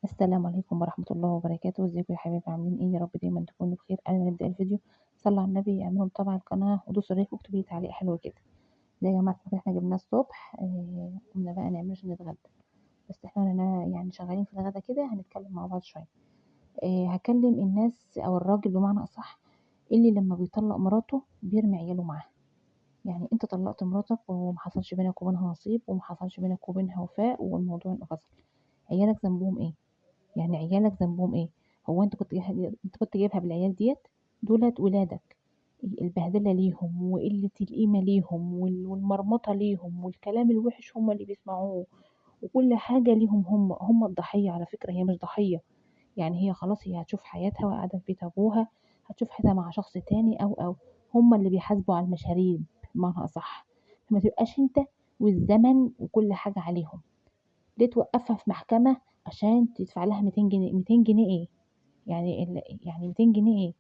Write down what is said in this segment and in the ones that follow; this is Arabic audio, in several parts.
السلام عليكم ورحمة الله وبركاته، ازيكم يا حبايبي عاملين ايه؟ يا رب دايما تكونوا بخير. قبل ما نبدأ الفيديو صلوا على النبي، اعملوا متابعة القناة ودوسوا لايك واكتبوا لي تعليق حلو كده. ده يا جماعة الفطار احنا جبناه الصبح، قمنا بقى نعمله عشان نتغدى. بس احنا يعني شغالين في الغدا كده، هنتكلم مع بعض شوية. هكلم الناس او الراجل بمعنى اصح اللي لما بيطلق مراته بيرمي عياله معاه. يعني انت طلقت مراتك ومحصلش بينك وبينها نصيب ومحصلش بينك وبينها وفاء والموضوع انفصل، عيالك ذنبهم ايه؟ يعني عيالك ذنبهم ايه؟ هو انت كنت جايبها بالعيال ديت؟ دولت ولادك. البهدله ليهم وقله القيمه ليهم والمرمطه ليهم والكلام الوحش هم اللي بيسمعوه وكل حاجه ليهم، هم الضحيه. على فكره هي مش ضحيه، يعني هي خلاص هي هتشوف حياتها وقاعده في بيت ابوها، هتشوف حياتها مع شخص تاني او هم اللي بيحاسبوا على المشاريب بمعنى اصح. فما تبقاش انت والزمن وكل حاجه عليهم. ليه توقّفها في محكمة عشان تدفع لها 200 جنيه؟ 200 جنيه إيه؟ يعني 200 جنيه إيه؟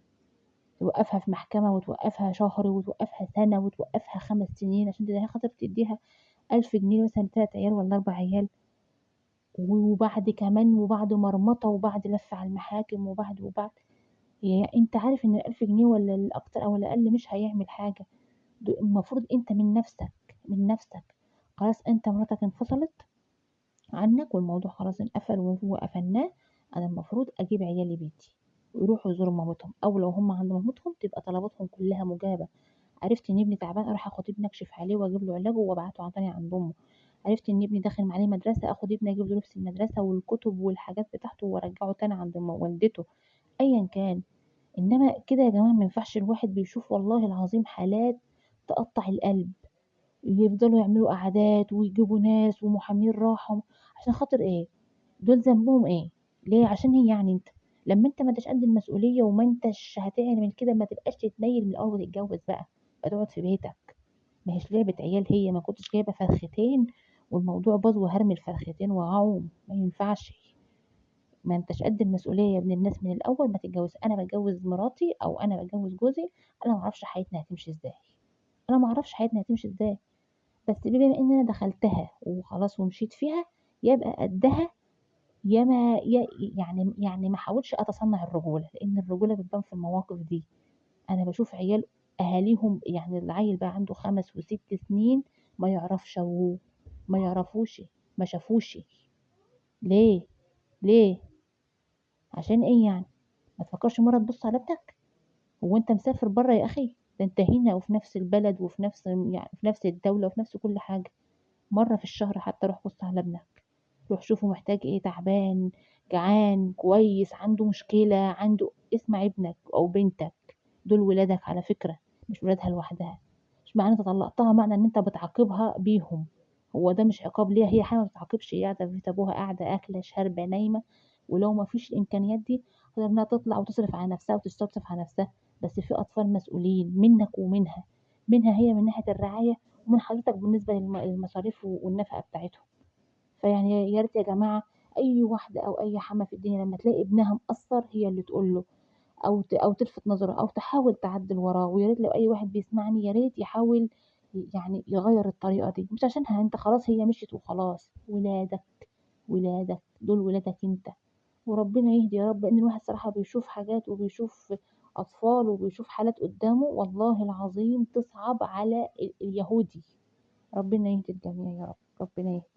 توقّفها في محكمة وتوقّفها شهر وتوقّفها سَنة وتوقّفها 5 سنين عشان خاطر تدّيها 1000 جنيه مثلًا ل3 عيال والّا 4 عيال، وبعد كمان وبعد مرمطة وبعد لَف على المحاكم وبعد. هي أنت عارف إن ال1000 جنيه والّا الأكتر أو الأقل مش هيعمل حاجة. المفروض أنت من نَفْسك خلاص أنت مراتك انفصلت عنك والموضوع خلاص انقفل وقفلناه. انا المفروض اجيب عيالي بيتي ويروحوا يزوروا مامتهم، او لو هم عند مامتهم تبقى طلباتهم كلها مجابه. عرفت ان ابني تعبان اروح اخد ابني اكشف عليه واجيب له علاجه وابعته عن تاني عند امه. عرفت ان ابني داخل عليه مدرسه اخد ابني اجيب له لبس المدرسه والكتب والحاجات بتاعته وارجعه تاني عند والدته ايا كان. انما كده يا جماعه ما ينفعش. الواحد بيشوف والله العظيم حالات تقطع القلب، يفضلوا يعملوا قعدات ويجيبوا ناس ومحامين راحوا عشان خاطر ايه؟ دول ذنبهم ايه؟ ليه؟ عشان هي يعني انت لما انت ما انتش قد المسؤوليه وما انتش هتعمل كده ما تبقاش تتنيل من الاول وتتجوز بقى تقعد في بيتك. ما هيش لعبه عيال، هي ما كنتش جايبه فرختين والموضوع باظ وهرمي الفرختين واعوم، ما ينفعش. ما انتش قد المسؤوليه يا ابن الناس من الاول ما تتجوز. انا بتجوز مراتي او انا بتجوز جوزي، انا ما اعرفش حياتنا هتمشي ازاي، انا ما اعرفش حياتنا هتمشي ازاي. بس بما إن أنا دخلتها وخلاص ومشيت فيها يبقى قدّها. يا ما ي يعني ما احاولش أتصنّع الرجولة، لإن الرجولة بتبان في المواقف دي. أنا باشوف عيال أهاليهم يعني العيّل بقى عنده 5 و6 سنين ما يعرفش أبوه، ما يعرفوش، ما شافوش. ليه؟ ليه؟ عشان إيه يعني؟ ما تفكّرش مرّة تبُص على ابنك؟ هو أنت مسافر برّه يا أخي؟ ده أنت هنا وفي نفس البلد وفي نفس يعني في نفس الدولة وفي نفس كل حاجة. مرّة في الشهر حتى روح بُص على ابنك. روح شوفه محتاج إيه، تعبان، جعان، كويس، عنده مشكلة، اسمع ابنك أو بنتك. دول ولادك على فكرة، مش ولادها لوحدها. مش معنى أنت طلّقتها معنى إن أنت بتعاقبها بيهم. هو ده مش عقاب ليها، هي حاجة ما بتتعاقبش، هي قاعدة في بيت أبوها قاعدة آكلة شاربة نايمة. ولو ما فيش الإمكانيات دي تقدر إنها تطلع وتصرف على نفسها وتستكشف على نفسها. بس في أطفال مسؤولين منك ومنها، منها هي من ناحية الرعاية ومن حضرتك بالنسبة للمصاريف والنفقة بتاعتهم. فيعني يا ريت يا جماعة أي واحدة أو أي حَمَاة في الدنيا لمّا تلاقي ابنها مقصّر هي اللي تقول له، أو تلفت نظره أو تحاول تعدِّل وراه. ويا ريت لو أي واحد بيسمعني يا ريت يحاول يعني يغيّر الطريقة دي، مش عشانها أنت خلاص هي مشيت وخلاص. ولادك، دول ولادك أنت. وربنا يهدي يا رب، لإن الواحد صراحة بيشوف حاجات وبيشوف أطفال وبيشوف حالات قدّامه والله العظيم تصعب على اليهودي. ربنا يهدي الجميع يا رب، ربنا يهدي.